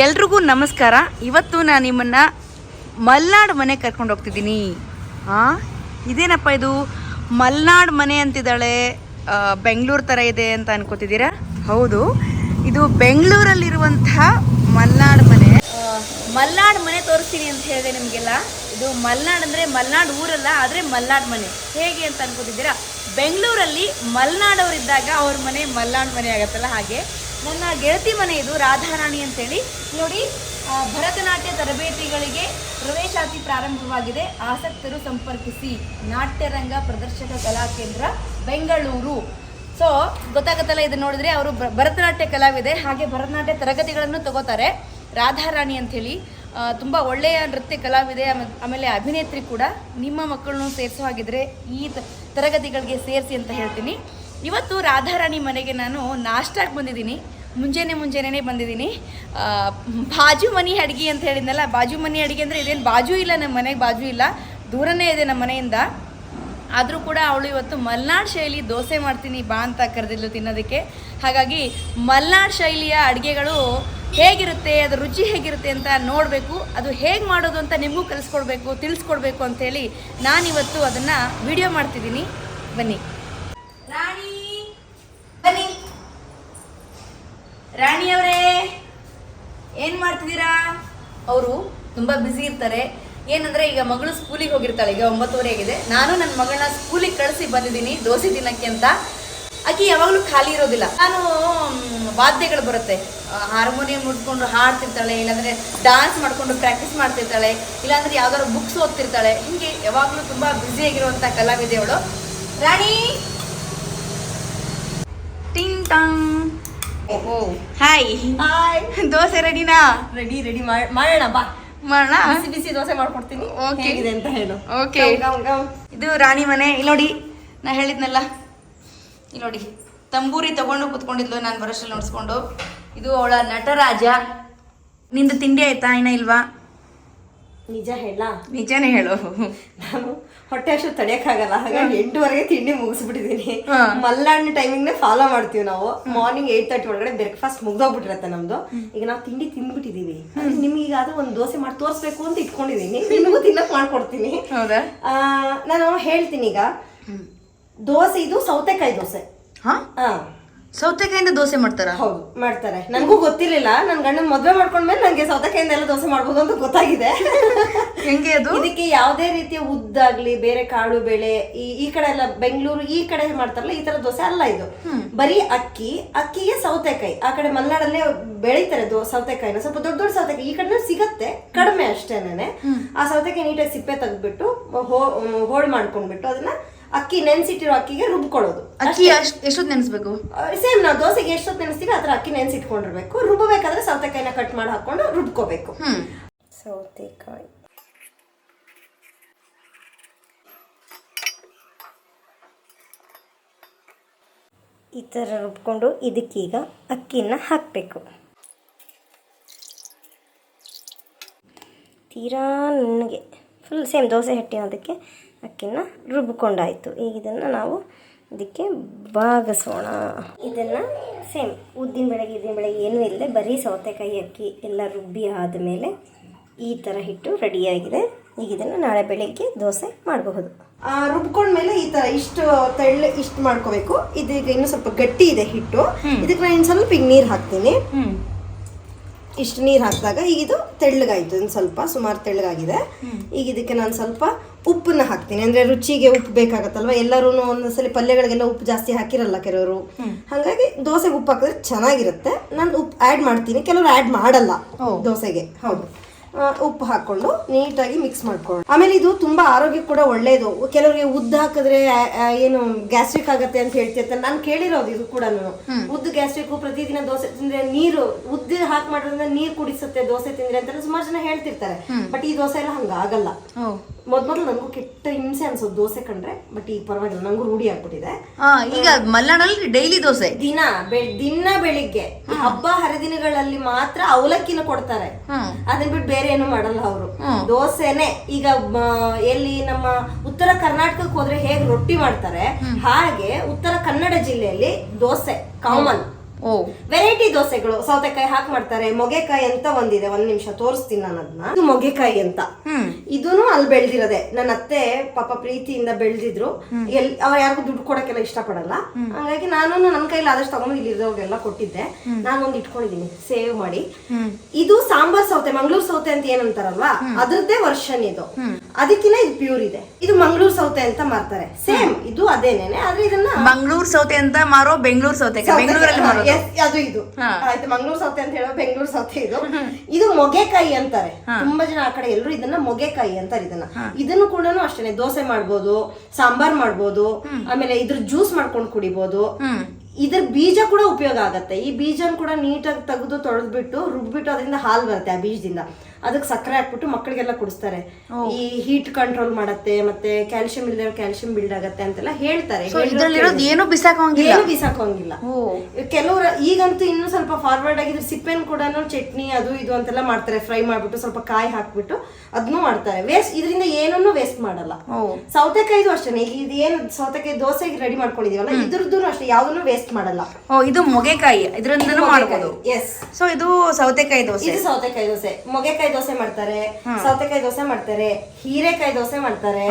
ಎಲ್ರಿಗೂ ನಮಸ್ಕಾರ. ಇವತ್ತು ನಾನು ನಿಮ್ಮನ್ನು ಮಲ್ನಾಡು ಮನೆ ಕರ್ಕೊಂಡು ಹೋಗ್ತಿದ್ದೀನಿ. ಇದೇನಪ್ಪ ಇದು ಮಲ್ನಾಡು ಮನೆ ಅಂತಿದ್ದಾಳೆ, ಬೆಂಗಳೂರು ಥರ ಇದೆ ಅಂತ ಅನ್ಕೋತಿದ್ದೀರಾ? ಹೌದು, ಇದು ಬೆಂಗಳೂರಲ್ಲಿರುವಂತಹ ಮಲ್ನಾಡು ಮನೆ. ಮಲ್ನಾಡು ಮನೆ ತೋರಿಸ್ತೀನಿ ಅಂತ ಹೇಳಿದೆ ನಿಮಗೆಲ್ಲ. ಇದು ಮಲ್ನಾಡು ಅಂದರೆ ಮಲ್ನಾಡು ಊರಲ್ಲ, ಆದರೆ ಮಲ್ನಾಡು ಮನೆ ಹೇಗೆ ಅಂತ ಅನ್ಕೋತಿದ್ದೀರಾ? ಬೆಂಗಳೂರಲ್ಲಿ ಮಲ್ನಾಡವರಿದ್ದಾಗ ಅವ್ರ ಮನೆ ಮಲ್ನಾಡು ಮನೆ ಆಗುತ್ತಲ್ಲ, ಹಾಗೆ ನನ್ನ ಗೆಳತಿ ಮನೆ ಇದು, ರಾಧಾರಾಣಿ ಅಂತೇಳಿ. ನೋಡಿ, ಭರತನಾಟ್ಯ ತರಬೇತಿಗಳಿಗೆ ಪ್ರವೇಶಾತಿ ಪ್ರಾರಂಭವಾಗಿದೆ, ಆಸಕ್ತರು ಸಂಪರ್ಕಿಸಿ, ನಾಟ್ಯರಂಗ ಪ್ರದರ್ಶಕ ಕಲಾ ಕೇಂದ್ರ ಬೆಂಗಳೂರು. ಸೊ ಗೊತ್ತಾಗುತ್ತಲ್ಲ, ಇದು ನೋಡಿದ್ರೆ ಅವರು ಭರತನಾಟ್ಯ ಕಲಾವಿದೆ, ಹಾಗೆ ಭರತನಾಟ್ಯ ತರಗತಿಗಳನ್ನು ತಗೋತಾರೆ. ರಾಧಾರಾಣಿ ಅಂಥೇಳಿ ತುಂಬ ಒಳ್ಳೆಯ ನೃತ್ಯ ಕಲಾವಿದೆ, ಆಮೇಲೆ ಅಭಿನೇತ್ರಿ ಕೂಡ. ನಿಮ್ಮ ಮಕ್ಕಳನ್ನು ಸೇರಿಸೋ ಹಾಗಿದ್ರೆ ಈ ತರಗತಿಗಳಿಗೆ ಸೇರಿಸಿ ಅಂತ ಹೇಳ್ತೀನಿ. ಇವತ್ತು ರಾಧಾರಾಣಿ ಮನೆಗೆ ನಾನು ನಾಷ್ಟಾಗಿ ಬಂದಿದ್ದೀನಿ. ಮುಂಜಾನೆ ಬಂದಿದ್ದೀನಿ. ಬಾಜು ಮನಿ ಅಡುಗೆ ಅಂತ ಹೇಳಿದ್ನಲ್ಲ, ಬಾಜು ಮನಿ ಅಡುಗೆ ಅಂದರೆ ಇದೇನು ಬಾಜು ಇಲ್ಲ, ನಮ್ಮ ಮನೆಗೆ ಬಾಜು ಇಲ್ಲ, ದೂರನೇ ಇದೆ ನಮ್ಮ ಮನೆಯಿಂದ. ಆದರೂ ಕೂಡ ಅವಳು ಇವತ್ತು ಮಲ್ನಾಡು ಶೈಲಿ ದೋಸೆ ಮಾಡ್ತೀನಿ ಬಾ ಅಂತ ಕರೆದಿದ್ಲು ತಿನ್ನೋದಕ್ಕೆ. ಹಾಗಾಗಿ ಮಲ್ನಾಡು ಶೈಲಿಯ ಅಡುಗೆಗಳು ಹೇಗಿರುತ್ತೆ, ಅದರ ರುಚಿ ಹೇಗಿರುತ್ತೆ ಅಂತ ನೋಡಬೇಕು. ಅದು ಹೇಗೆ ಮಾಡೋದು ಅಂತ ನಿಮಗೂ ತಿಳಿಸ್ಕೊಡ್ಬೇಕು ಅಂಥೇಳಿ ನಾನಿವತ್ತು ಅದನ್ನು ವಿಡಿಯೋ ಮಾಡ್ತಿದ್ದೀನಿ. ಬನ್ನಿ ರಾಣಿ, ಬನ್ನಿ ರಾಣಿಯವರೇ, ಏನು ಮಾಡ್ತಿದ್ದೀರಾ? ಅವರು ತುಂಬ ಬ್ಯುಸಿ ಇರ್ತಾರೆ. ಏನಂದರೆ ಈಗ ಮಗಳು ಸ್ಕೂಲಿಗೆ ಹೋಗಿರ್ತಾಳೆ, ಈಗ 9:30 ಆಗಿದೆ. ನಾನು ನನ್ನ ಮಗಳನ್ನ ಸ್ಕೂಲಿಗೆ ಕಳಿಸಿ ಬಂದಿದ್ದೀನಿ ದೋಸೆ ತಿನ್ನಕ್ಕೆ ಅಂತ. ಆಕೆ ಯಾವಾಗಲೂ ಖಾಲಿ ಇರೋದಿಲ್ಲ. ನಾನು ವಾದ್ಯಗಳು ಬರುತ್ತೆ, ಹಾರ್ಮೋನಿಯಂ ಮುಟ್ಕೊಂಡು ಹಾಡ್ತಿರ್ತಾಳೆ, ಇಲ್ಲಾಂದರೆ ಡಾನ್ಸ್ ಮಾಡಿಕೊಂಡು ಪ್ರಾಕ್ಟೀಸ್ ಮಾಡ್ತಿರ್ತಾಳೆ, ಇಲ್ಲಾಂದರೆ ಯಾವ್ದಾದ್ರು ಬುಕ್ಸ್ ಓದ್ತಿರ್ತಾಳೆ. ಹೀಗೆ ಯಾವಾಗಲೂ ತುಂಬ ಬ್ಯುಸಿಯಾಗಿರುವಂಥ ಕಲಾವಿದೆ ಅವಳು. ರಾಣಿ, ಟಿಂಗ್ ಟಾಂಗ್. ಓಹೋ, ಹಾಯ್ ಹಾಯ್. ದೋಸೆ ರೆಡಿನಾ? ರೆಡಿ ಮಾಡೋಣ ಬಾ. ಮಾಡೋಣ, ಬಿಸಿ ದೋಸೆ ಮಾಡ್ಕೊಡ್ತೀನಿ. ಓಕೆ ಅಂತ ಹೇಳು. ಓಕೆ, ಇದು ರಾಣಿ ಮನೆ. ಇಲ್ಲಿ ನೋಡಿ, ನಾ ಹೇಳಿದ್ನಲ್ಲ, ಇಲ್ಲಿ ನೋಡಿ, ತಂಬೂರಿ ತಗೊಂಡು ಕೂತ್ಕೊಂಡಿದ್ಲು ನಾನು ಬರೋಷ್ಟಲ್ಲಿ ನೋಡಿಸ್ಕೊಂಡು. ಇದು ಅವಳ ನಟರಾಜ. ನಿಂದು ತಿಂಡಿ ಆಯ್ತಾ? ಇನ್ನ ಇಲ್ವಾ? ನಿಜ ಹೇಳ, ನಿಜಾನೇ ಹೇಳು. ನಾನು ಹೊಟ್ಟೆ ಅಷ್ಟು ತಡೆಯಕ್ಕಾಗಲ್ಲ, ಹಾಗಾಗಿ 8:30 ತಿಂಡಿ ಮುಗಿಸ್ಬಿಟ್ಟಿದ್ದೀನಿ. ಮಲ್ನಾಡಿನ ಟೈಮಿಂಗ್ ಫಾಲೋ ಮಾಡ್ತೀವಿ ನಾವು. ಮಾರ್ನಿಂಗ್ 8:30 ಒಳಗಡೆ ಬ್ರೇಕ್ಫಾಸ್ಟ್ ಮುಗ್ದೋಗ್ಬಿಟ್ಟಿರತ್ತೆ ನಮ್ದು. ಈಗ ನಾವು ತಿಂಡಿ ತಿಂದ್ಬಿಟ್ಟಿದೀವಿ. ನಿಮ್ಗೆ ಈಗ ಅದು ಒಂದು ದೋಸೆ ಮಾಡಿ ತೋರಿಸ್ಬೇಕು ಅಂತ ಇಟ್ಕೊಂಡಿದೀನಿ, ನಿಮಗೂ ತಿನ್ನಕ್ ಮಾಡ್ಕೊಡ್ತೀನಿ. ಹೌದಾ? ನಾನು ಹೇಳ್ತೀನಿ. ಈಗ ದೋಸೆ, ಇದು ಸೌತೆಕಾಯಿ ದೋಸೆ. ಸೌತೆಕಾಯಿಂದ ದೋಸೆ ಮಾಡ್ತಾರ? ಹೌದು, ಮಾಡ್ತಾರೆ. ನನಗೂ ಗೊತ್ತಿರ್ಲಿಲ್ಲ. ನನ್ ಗಂಡನ ಮದ್ವೆ ಮಾಡ್ಕೊಂಡ್ಮೇಲೆ ನಂಗೆ ಸೌತೆಕಾಯಿಂದ ಎಲ್ಲ ದೋಸೆ ಮಾಡ್ಬೋದು ಅಂತ ಗೊತ್ತಾಗಿದೆ. ಹೆಂಗೆ ಅದು? ಇದಕ್ಕೆ ಯಾವುದೇ ರೀತಿಯ ಉದ್ದಾಗ್ಲಿ, ಬೇರೆ ಕಾಳು ಬೇಳೆ, ಈ ಕಡೆ ಎಲ್ಲ ಬೆಂಗಳೂರು ಈ ಕಡೆ ಮಾಡ್ತಾರಲ್ಲ, ಈ ತರ ದೋಸೆ ಅಲ್ಲ ಇದು. ಬರೀ ಅಕ್ಕಿಗೆ ಸೌತೆಕಾಯಿ. ಆ ಕಡೆ ಮಲೆನಾಡಲ್ಲೇ ಬೆಳಿತಾರೆ ಸೌತೆಕಾಯಿನ. ಸ್ವಲ್ಪ ದೊಡ್ಡ ದೊಡ್ಡ ಸೌತೆಕಾಯಿ ಈ ಕಡೆ ಸಿಗತ್ತೆ, ಕಡಿಮೆ ಅಷ್ಟೇನೆ. ಆ ಸೌತೆಕಾಯಿ ನೀಟಾಗಿ ಸಿಪ್ಪೆ ತೆಗೆದ್ಬಿಟ್ಟು ಹೋಳ್ ಮಾಡ್ಕೊಂಡ್ಬಿಟ್ಟು ಅದನ್ನ ಅಕ್ಕಿ ನೆನ್ಸಿಟ್ಟಿರೋ ಅಕ್ಕಿಗೆ ರುಬ್ಕೊಳ್ಳೋದು. ಅಕ್ಕಿ ಎಷ್ಟೊತ್ತು ನೆನೆಸ್ಬೇಕು? ಸೇಮ್ ನಾವು ದೋಸೆಗೆ ಎಷ್ಟೊತ್ತು ನೆನೆಸ್ತೀವಿ ಆತರ ಅಕ್ಕಿ ನೆನ್ಸಿಟ್ಕೊಂಡಿರ್ಬೇಕು. ರುಬ್ಬಬೇಕಾದ್ರೆ ಸೌತೆಕಾಯಿನ ಕಟ್ ಮಾಡಿ ಹಾಕೊಂಡು ರುಬ್ಕೋಬೇಕು. ಸೌತೆಕಾಯಿ ಈ ಥರ ರುಬ್ಕೊಂಡು ಇದಕ್ಕೀಗ ಅಕ್ಕಿನ ಹಾಕಬೇಕು. ತೀರಾ ನುಣ್ಣಗೆ ಫುಲ್ ಸೇಮ್ ದೋಸೆ ಹಿಟ್ಟಿನೋದಕ್ಕೆ ಅಕ್ಕಿನ ರುಬ್ಕೊಂಡಾಯಿತು. ಈಗ ಇದನ್ನು ನಾವು ಇದಕ್ಕೆ ಬಾಗಿಸೋಣ. ಇದನ್ನು ಸೇಮ್ ಉದ್ದಿನ ಬೆಳಗ್ಗೆ ಏನೂ ಇಲ್ಲದೆ ಬರೀ ಸೌತೆಕಾಯಿ ಅಕ್ಕಿ ಎಲ್ಲ ರುಬ್ಬಿ ಆದಮೇಲೆ ಈ ಥರ ಹಿಟ್ಟು ರೆಡಿಯಾಗಿದೆ. ಈಗ ಇದನ್ನು ನಾಳೆ ಬೆಳಗ್ಗೆ ದೋಸೆ ಮಾಡಬಹುದು. ರುಬ್ಕೊಂಡ್ಮೇಲೆ ಈ ಥರ ಇಷ್ಟು ಮಾಡ್ಕೋಬೇಕು. ಇದೀಗ ಇನ್ನೂ ಸ್ವಲ್ಪ ಗಟ್ಟಿ ಇದೆ ಹಿಟ್ಟು. ಇದಕ್ಕೆ ನಾನು ಇನ್ನು ಸ್ವಲ್ಪ ಈಗ ನೀರು ಹಾಕ್ತೀನಿ. ಇಷ್ಟು ನೀರು ಹಾಕಿದಾಗ ಈಗ ಇದು ತೆಳ್ಳಗಾಯಿತು, ಇನ್ನು ಸ್ವಲ್ಪ ಸುಮಾರು ತೆಳ್ಳಗಾಗಿದೆ. ಈಗ ಇದಕ್ಕೆ ನಾನು ಸ್ವಲ್ಪ ಉಪ್ಪನ್ನ ಹಾಕ್ತೀನಿ. ಅಂದರೆ ರುಚಿಗೆ ಉಪ್ಪು ಬೇಕಾಗತ್ತಲ್ವ. ಎಲ್ಲರೂ ಒಂದೊಂದ್ಸಲಿ ಪಲ್ಯಗಳಿಗೆಲ್ಲ ಉಪ್ಪು ಜಾಸ್ತಿ ಹಾಕಿರಲ್ಲ ಕೆಲವರು, ಹಾಗಾಗಿ ದೋಸೆಗೆ ಉಪ್ಪು ಹಾಕಿದ್ರೆ ಚೆನ್ನಾಗಿರುತ್ತೆ. ನಾನು ಉಪ್ಪು ಆ್ಯಡ್ ಮಾಡ್ತೀನಿ, ಕೆಲವರು ಆ್ಯಡ್ ಮಾಡಲ್ಲ ದೋಸೆಗೆ. ಹೌದು, ಉಪ್ಪು ಹಾಕ್ಕೊಂಡು ನೀಟಾಗಿ ಮಿಕ್ಸ್ ಮಾಡ್ಕೊಳ್ಳಿ. ಆಮೇಲೆ ಇದು ತುಂಬಾ ಆರೋಗ್ಯಕ್ಕೆ ಕೂಡ ಒಳ್ಳೇದು. ಕೆಲವರಿಗೆ ಉದ್ದು ಹಾಕಿದ್ರೆ ಏನು ಗ್ಯಾಸ್ಟ್ರಿಕ್ ಆಗತ್ತೆ ಅಂತ ಹೇಳ್ತಿರ್ತಾರೆ. ನಾನು ಕೇಳಿರೋದು ಇದು ಕೂಡ. ಉದ್ದು ಗ್ಯಾಸ್ಟ್ರಿಕ್, ಪ್ರತಿದಿನ ದೋಸೆ ತಿಂದ್ರೆ ನೀರು ಉದ್ದು ಹಾಕಿ ಮಾಡೋದ್ರಿಂದ ನೀರು ಕುಡಿಸುತ್ತೆ ದೋಸೆ ತಿಂದ್ರೆ ಅಂತ ಸುಮಾರು ಜನ ಹೇಳ್ತಿರ್ತಾರೆ. ಬಟ್ ಈ ದೋಸೆ ಎಲ್ಲ ಹಂಗಾಗಲ್ಲ. ಮೊದ್ಲು ನನಗೂ ಕೆಟ್ಟ ಹಿಂಸೆ ಅನ್ಸೋದು ದೋಸೆ ಕಂಡ್ರೆ. ಬಟ್ ಈಗ ಪರವಾಗಿಲ್ಲ, ನಂಗೂ ರೂಢಿ ಆಗ್ಬಿಟ್ಟಿದೆ. ಈಗ ಮಲ್ನಾಡಲ್ಲಿ ಡೈಲಿ ದೋಸೆ, ದಿನ ಬೆಳಿಗ್ಗೆ ಹಬ್ಬ ಹರಿದಿನಗಳಲ್ಲಿ ಮಾತ್ರ ಅವಲಕ್ಕಿನ ಕೊಡ್ತಾರೆ. ಅದನ್ನ ಬಿಟ್ಟು ಬೇರೆ ಏನು ಮಾಡಲ್ಲ ಅವರು. ದೋಸೆನೆ. ಈಗ ಎಲ್ಲಿ ನಮ್ಮ ಉತ್ತರ ಕರ್ನಾಟಕಕ್ಕೆ ಹೋದ್ರೆ ಹೇಗೆ ರೊಟ್ಟಿ ಮಾಡ್ತಾರೆ, ಹಾಗೆ ಉತ್ತರ ಕನ್ನಡ ಜಿಲ್ಲೆಯಲ್ಲಿ ದೋಸೆ ಕಾಮನ್. ಓ, ವೆರೈಟಿ ದೋಸೆಗಳು ಸೌತೆಕಾಯಿ ಹಾಕಿ ಮಾಡ್ತಾರೆ. ಮೊಗೆಕಾಯಿ ಅಂತ ಒಂದಿದೆ, ಒಂದ್ ನಿಮಿಷ ತೋರಿಸ್ತೀನಿ ನಾನು ಅದನ್ನ. ಇದು ಮೊಗೆಕಾಯಿ ಅಂತ, ಇದೂನು ಅಲ್ಲಿ ಬೆಳ್ದಿರೋದೆ. ನನ್ನ ಅತ್ತೆ ಪಾಪ ಪ್ರೀತಿಯಿಂದ ಬೆಳ್ದಿದ್ರು. ಅವ್ರು ಯಾರಿಗೂ ದುಡ್ಡು ಕೊಡಕ್ಕೆಲ್ಲ ಇಷ್ಟಪಡಲ್ಲ, ಹಂಗಾಗಿ ನಾನು ನನ್ನ ಕೈಲಿ ಆದಷ್ಟು ತಗೊಂಡು ಇಲ್ಲಿರೋರ್ಗೆಲ್ಲ ಕೊಟ್ಟಿದ್ದೆ. ನಾನೊಂದು ಇಟ್ಕೊಂಡಿದೀನಿ ಸೇವ್ ಮಾಡಿ. ಇದು ಸಾಂಬಾರ್ ಸೌತೆ, ಮಂಗಳೂರು ಸೌತೆ ಅಂತ ಏನಂತಾರಲ್ವಾ, ಅದ್ರದ್ದೇ ವರ್ಷನ್ ಇದು. ಅದಕ್ಕಿಂತ ಇದು ಪ್ಯೂರ್ ಇದೆ. ಇದು ಮಂಗಳೂರು ಸೌತೆ ಅಂತ ಮಾರ್ತಾರೆ, ಸೇಮ್ ಇದು ಅದೇನೇನೆ. ಆದ್ರೆ ಇದನ್ನ ಮಂಗಳೂರು ಸೌತೆ ಅಂತ ಮಾರೋ ಬೆಂಗಳೂರು ಸೌತೆ, ಬೆಂಗಳೂರಲ್ಲಿ ಮಾರೋ ಅದು ಇದು ಆಯ್ತು. ಮಂಗಳೂರು ಸೌತೆ ಅಂತ ಹೇಳೋ ಬೆಂಗಳೂರು ಸೌತೆ ಇದು. ಇದು ಮೊಗೆಕಾಯಿ ಅಂತಾರೆ ತುಂಬಾ ಜನ, ಆ ಕಡೆ ಎಲ್ಲರೂ ಇದನ್ನ ಮೊಗೆಕಾಯಿ ಅಂತಾರೆ. ಇದನ್ನು ಕೂಡ ಅಷ್ಟೇನೆ ದೋಸೆ ಮಾಡ್ಬೋದು, ಸಾಂಬಾರ್ ಮಾಡ್ಬೋದು, ಆಮೇಲೆ ಇದ್ರ ಜ್ಯೂಸ್ ಮಾಡ್ಕೊಂಡು ಕುಡಿಬಹುದು. ಇದ್ರ ಬೀಜ ಕೂಡ ಉಪಯೋಗ ಆಗತ್ತೆ. ಈ ಬೀಜನ ಕೂಡ ನೀಟಾಗಿ ತೆಗೆದು ತೊಳೆದ್ಬಿಟ್ಟು ರುಬ್ಬಿಟ್ಟು ಅದರಿಂದ ಹಾಲು ಬರುತ್ತೆ ಆ ಬೀಜದಿಂದ. ಅದಕ್ಕೆ ಸಕ್ಕರೆ ಹಾಕ್ಬಿಟ್ಟು ಮಕ್ಕಳಿಗೆಲ್ಲ ಕುಡಿಸ್ತಾರೆ. ಈ ಹೀಟ್ ಕಂಟ್ರೋಲ್ ಮಾಡತ್ತೆ, ಮತ್ತೆ ಕ್ಯಾಲ್ಸಿಯಂ ಇಲ್ಲದೆ ಕ್ಯಾಲ್ಸಿಯಂ ಬಿಲ್ಡ್ ಆಗತ್ತೆ ಅಂತೆಲ್ಲ ಹೇಳ್ತಾರೆ. ಏನು ಬಿಸಾಕೋಂಗಿಲ್ಲ. ಕೆಲವರು ಈಗಂತೂ ಇನ್ನು ಸ್ವಲ್ಪ ಫಾರ್ವರ್ಡ್ ಆಗಿದ್ರೆ ಸಿಪ್ಪೆನ್ ಕೂಡ ಚಟ್ನಿ ಅದು ಇದು ಅಂತೆಲ್ಲ ಮಾಡ್ತಾರೆ. ಫ್ರೈ ಮಾಡ್ಬಿಟ್ಟು ಸ್ವಲ್ಪ ಕಾಯಿ ಹಾಕ್ಬಿಟ್ಟು ಅದನ್ನು ಮಾಡ್ತಾರೆ. ವೇಸ್ಟ್, ಇದರಿಂದ ಏನನ್ನು ವೇಸ್ಟ್ ಮಾಡಲ್ಲ. ಸೌತೆಕಾಯಿದು ಅಷ್ಟೇ, ಇದು ಏನು ಸೌತೆಕಾಯಿ ದೋಸೆಗೆ ರೆಡಿ ಮಾಡ್ಕೊಂಡಿದೀವಲ್ಲ, ಇದ್ರದ್ದು ಅಷ್ಟೇ, ಯಾವ್ದನ್ನು ವೇಸ್ಟ್ ಮಾಡಲ್ಲ. ಇದು ಮೊಗೆಕಾಯಿ, ಇದರಿಂದನೂ ಮಾಡ್ಬೋದು. ಎಸ್. ಸೊ ಇದು ಸೌತೆಕಾಯಿ ದೋಸೆ. ಇದು ಸೌತೆಕಾಯಿ ದೋಸೆ. ಮೊಗೆಕಾಯಿ ದೋಸೆ ಮಾಡ್ತಾರೆ, ಸೌತೆಕಾಯಿ ದೋಸೆ ಮಾಡ್ತಾರೆ, ಹೀರೆಕಾಯಿ ದೋಸೆ ಮಾಡ್ತಾರೆ.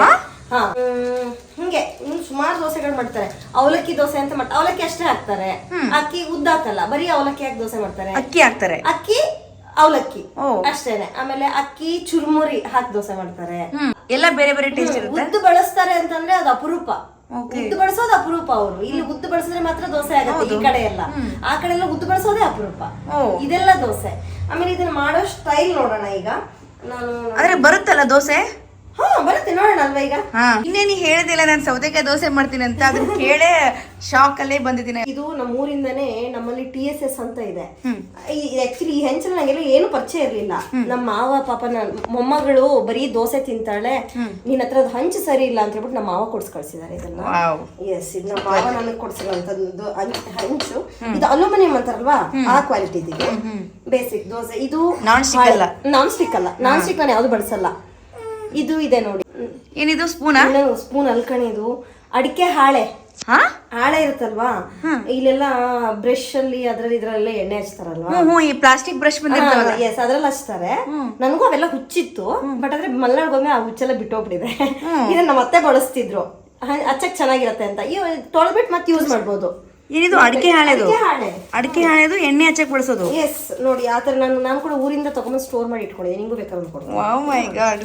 ಹಿಂಗೆ ಸುಮಾರು ದೋಸೆಗಳು ಮಾಡ್ತಾರೆ. ಅವಲಕ್ಕಿ ದೋಸೆ ಅಂತ ಮಾಡ್ತಾರೆ. ಅವಲಕ್ಕಿ ಅಷ್ಟೇ ಹಾಕ್ತಾರೆ, ಅಕ್ಕಿ ಉದ್ದ ಹಾಕಲ್ಲ, ಬರೀ ಅವಲಕ್ಕಿ ಹಾಕಿ ದೋಸೆ ಮಾಡ್ತಾರೆ. ಅಕ್ಕಿ ಹಾಕ್ತಾರೆ, ಅಕ್ಕಿ ಅವಲಕ್ಕಿ ಅಷ್ಟೇನೆ. ಆಮೇಲೆ ಅಕ್ಕಿ ಚುರುಮುರಿ ಹಾಕಿ ದೋಸೆ ಮಾಡ್ತಾರೆ. ಎಲ್ಲ ಬೇರೆ ಬೇರೆ ಟೇಸ್ಟ್ ಇರುತ್ತೆ. ಉದ್ದು ಬಳಸ್ತಾರೆ ಅಂತಂದ್ರೆ ಅದು ಅಪರೂಪ. ಉದ್ದು ಬಳಸೋದು ಅಪರೂಪ. ಅವರು ಇಲ್ಲಿ ಉದ್ದು ಬಳಸಿದ್ರೆ ಮಾತ್ರ ದೋಸೆ ಆಗುತ್ತೆ. ಈ ಕಡೆ ಎಲ್ಲ, ಆ ಕಡೆ ಎಲ್ಲ ಉದ್ದು ಬಳಸೋದೇ ಅಪರೂಪ. ಇದೆಲ್ಲ ದೋಸೆ. ಆಮೇಲೆ ಇದನ್ನ ಮಾಡೋ ಸ್ಟೈಲ್ ನೋಡೋಣ ಈಗ. ನಾನು ಆದ್ರೆ ಬರುತ್ತಲ್ಲ ದೋಸೆ? ಬರುತ್ತೆ, ನೋಡೋಣ ಅಲ್ವಾ ಈಗ. ಇನ್ನೇನು ಹೇಳಿದಿಲ್ಲ ನಾನು ಸೌತೆಕಾಯಿ ದೋಸೆ ಮಾಡ್ತೀನಿ ಅಂತ, ಅದನ್ನ ಕೇಳೇ ಶಾಕ್ ಅಲ್ಲೇ ಬಂದಿದ್ದೀನಿ. ಇದು ನಮ್ಮೂರಿಂದನೇ ನಮ್ಮಲ್ಲಿ TSS ಅಂತ ಇದೆ. ಆಕ್ಚುಲಿ ಈ ಹೆಂಚಲ್ಲಿ ನಂಗೆಲ್ಲ ಏನು ಪರಿಚಯ ಇರ್ಲಿಲ್ಲ. ನಮ್ಮ ಮಾವ ಪಾಪ ಮೊಮ್ಮಗಳು ಬರೀ ದೋಸೆ ತಿಂತಾಳೆ, ನಿನ್ನ ಹತ್ರ ಹಂಚು ಸರಿ ಇಲ್ಲ ಅಂತ ಹೇಳ್ಬಿಟ್ಟು ನಮ್ಮ ಮಾವ ಕೊಡ್ಸ್ ಕಳ್ಸಿದ್ದಾರೆ ಇದನ್ನ. ಎಸ್, ಇದು ನಮ್ಮ ಮಾವ ನನಗೆ ಕೊಡ್ಸಿರೋಂಥದ್ದು ಹಂಚು. ಇದು ಅಲ್ಯೂಮಿನಿಯಂ ಅಂತಾರಲ್ವಾ, ಆ ಕ್ವಾಲಿಟಿ ಇದೆ. ಬೇಸಿಕ್ ದೋಸೆ. ಇದು ನಾನ್ ಸ್ಟಿಕ್ ಅಲ್ಲ, ನಾನ್ ಸ್ಟಿಕ್ ನಾನು ಯಾವ್ದು ಬಳಸಲ್ಲ. ಇದು ಇದೆ ನೋಡಿ. ಏನಿದು ಸ್ಪೂನ್? ಸ್ಪೂನ್ ಅಲ್ಕಣಿ. ಇದು ಅಡಿಕೆ ಹಾಳೆ ಇರುತ್ತಲ್ವಾ, ಇಲ್ಲೆಲ್ಲ ಬ್ರಷ್ ಅಲ್ಲಿ ಅದ್ರಲ್ಲಿ ಇದ್ರಲ್ಲೇ ಎಣ್ಣೆ ಹಚ್ತಾರಲ್ವಾ, ಈ ಪ್ಲಾಸ್ಟಿಕ್ ಬ್ರಷ್ ಬಂದಿರ್ತಾವಲ್ಲ, ಎಸ್ ಅದ್ರಲ್ಲಿ ಹಚ್ತಾರೆ. ನನಗೂ ಅವೆಲ್ಲ ಹುಚ್ಚಿತ್ತು, ಬಟ್ ಆದ್ರೆ ಮಲ್ನಾಡ್ಗೊಮ್ಮೆ ಆ ಹುಚ್ಚೆಲ್ಲ ಬಿಟ್ಟೋಗ್ಬಿಟ್ಟಿದೆ. ಇದನ್ನ ನಮ್ಮ ಅತ್ತೆ ಬಳಸ್ತಿದ್ರು, ಹಚ್ಚಕ್ ಚೆನ್ನಾಗಿರತ್ತೆ ಅಂತ. ತೊಳೆದ್ಬಿಟ್ಟು ಮತ್ತೆ ಯೂಸ್ ಮಾಡ್ಬೋದು. ಏನಿದು? ಅಡಿಕೆ ಹಾಳೆದು. ಅಡಿಕೆ ಹಾಳೆದು ಎಣ್ಣೆ ಹಚ್ಚಕ್ ಬಳಸೋದು. ಎಸ್, ನೋಡಿ ಆತರ ನಾನು ಕೂಡ ಊರಿಂದ ತಗೊಂಡ್ ಸ್ಟೋರ್ ಮಾಡಿ ಇಟ್ಕೊಂಡಿದ್ದೆ. ನಿಂಗೂ ಬೇಕಾದ್ರೆ ಕೊಡ್ತೀನಿ. ವಾವ್ ಮೈ ಗಾಡ್.